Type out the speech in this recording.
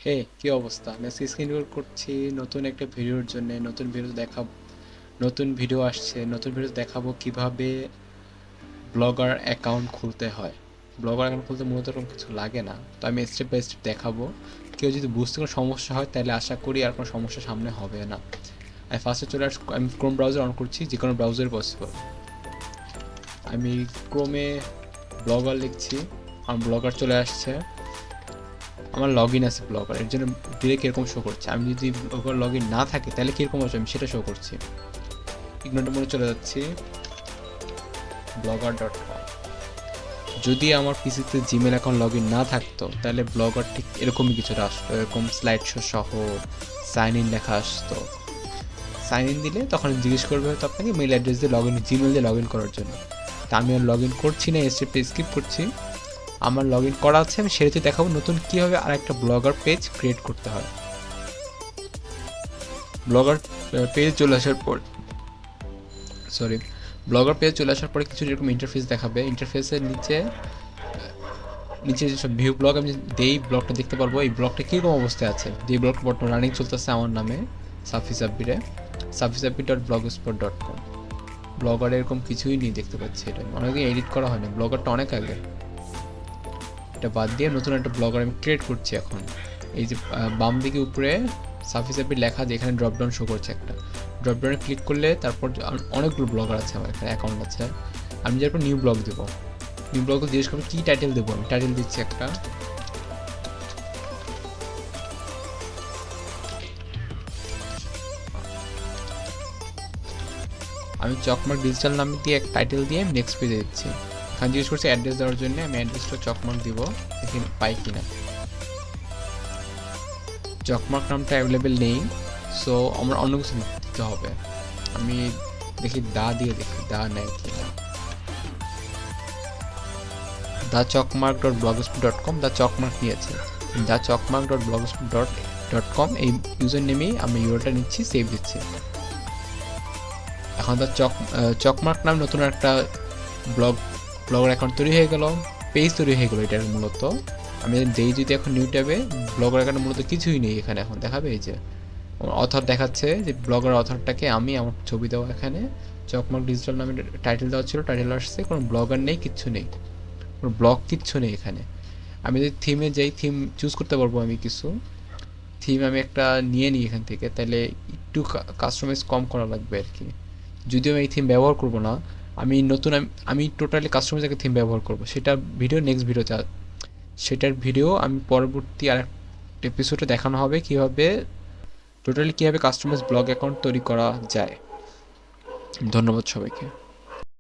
হে, কি অবস্থা? আমি আজকে স্ক্রিন রেকর্ড করছি নতুন একটা ভিডিওর জন্য। নতুন ভিডিও আসছে। নতুন ভিডিও দেখাবো কিভাবে ব্লগার অ্যাকাউন্ট খুলতে হয়। ব্লগার অ্যাকাউন্ট খুলতে মূলত এরকম কিছু লাগে না, তো আমি স্টেপ বাই স্টেপ দেখাবো। কেউ যদি বুঝতে কোনো সমস্যা হয় তাহলে আশা করি আর কোনো সমস্যা সামনে হবে না। আমি ফার্স্টে চলে আসছি, আমি ক্রোম ব্রাউজার অন করছি, যে কোনো ব্রাউজার পসিবল। আমি ক্রোমে ব্লগার লিখছি, আমার ব্লগার চলে আসছে। আমার লগ ইন আছে ব্লগার, এর জন্য ডিরেক্ট এরকম শো করছে। আমি যদি ব্লগার লগ ইন না থাকে তাহলে কীরকম আসবে আমি সেটা শো করছি। ইগনোর মোডে চলে যাচ্ছি, blogger.com। যদি আমার পিসিতে জিমেল অ্যাকাউন্ট লগ ইন না থাকতো তাহলে ব্লগার ঠিক এরকমই কিছুটা আসতো, এরকম স্লাইড শো সহ সাইন ইন লেখা আসতো। সাইন ইন দিলে তখন জিজ্ঞেস করবে হয়তো আপনাকে মেল অ্যাড্রেস দিয়ে লগ ইন, জিমেল দিয়ে লগ ইন করার জন্য। তা আমি আর লগ ইন করছি না, স্টেপটা স্কিপ করছি। আমার লগ ইন করা আছে, আমি সেটাতে দেখাবো নতুন কীভাবে আর একটা ব্লগার পেজ ক্রিয়েট করতে হয়। ব্লগার পেজ চলে আসার পর সরি ব্লগার পেজ চলে আসার পরে কিছু যেরকম ইন্টারফেস দেখাবে। ইন্টারফেসের নিচে নিচে যেসব ভিউ ব্লগ আমি যেই ব্লগটা দেখতে পারবো এই ব্লগটা কীরকম অবস্থায় আছে। যে ব্লগটা বর্তমানে রানিং চলতেছে আমার নামে সাফি সাব্বিরে, safisabbir.blogspot.com। ব্লগার এরকম কিছুই নেই দেখতে পাচ্ছি, এটা অনেকদিন এডিট করা হয় না, ব্লগারটা অনেক আগে। এটা বাদ দিয়ে নতুন একটা ব্লগার আমি ক্রিয়েট করছি এখন। এই যে বাম দিকে উপরে সাফি সাব্বির লেখা, যে এখানে ড্রপডাউন শো করছে একটা, ড্রপডাউনে ক্লিক করলে তারপর অনেকগুলো ব্লগার আছে, আমার এখানে অ্যাকাউন্ট আছে। আমি যারপর নিউ ব্লগ দেবো, নিউ ব্লগ জিজ্ঞেস করবো কী টাইটেল দেবো, আমি টাইটেল দিচ্ছি একটা। আমি চকমার্ক ডিজিটাল নাম দিয়ে এক টাইটেল দিয়ে আমি নেক্সট পেজে দিচ্ছি। এখানে জিজ্ঞেস করছি অ্যাড্রেস দেওয়ার জন্য, আমি অ্যাড্রেসটা চকমার্ক দিব, দেখি পাই কিনা। চকমার্ক নামটা অ্যাভেলেবেল নেই, সো আমার অন্য কিছু দিতে হবে। আমি দেখি দা দিয়ে দেখি দা নেয় কিনা। দা চকমার্ক ডট ব্লগস্পট ডট কম, দা চকমার্ক নিয়েছে। দা চকমার্ক ডট ব্লগস্পট ডট কম এই ইউজার নেমেই আমি ইউআরটা নিচ্ছি, সেভ দিচ্ছি। এখন দা চকমার্ক নাম নতুন একটা ব্লগার অ্যাকাউন্ট তৈরি হয়ে গেল, পেজ তৈরি হয়ে গেলো এটার মূলত। আমি যেই যদি এখন নিউ ট্যাবে ব্লগার অ্যাকাউন্ট মূলত কিছুই নেই এখানে, এখন দেখাবে এই যে অথর দেখাচ্ছে, যে ব্লগার অথরটাকে আমি, আমার ছবি দেওয়া, এখানে চকমার্ক ডিজিটাল নামে টাইটেল দেওয়া ছিল, টাইটেল আসছে, কোনো ব্লগার নেই, কিচ্ছু নেই, কোনো ব্লগ কিচ্ছু নেই এখানে। আমি যদি থিমে যাই, থিম চুজ করতে পারবো আমি কিছু থিম, আমি একটা নিয়ে নিই এখান থেকে, তাহলে একটু কাস্টমাইজ কম করা লাগবে আর কি। যদিও আমি এই থিম ব্যবহার করবো না, আমি টোটালি কাস্টমাইজ একটা থিম ব্যবহার করবো, সেটার ভিডিও আমি পরবর্তী আর একটা এপিসোডে দেখানো হবে কীভাবে কাস্টমাইজ ব্লগ অ্যাকাউন্ট তৈরি করা যায়। ধন্যবাদ সবাইকে।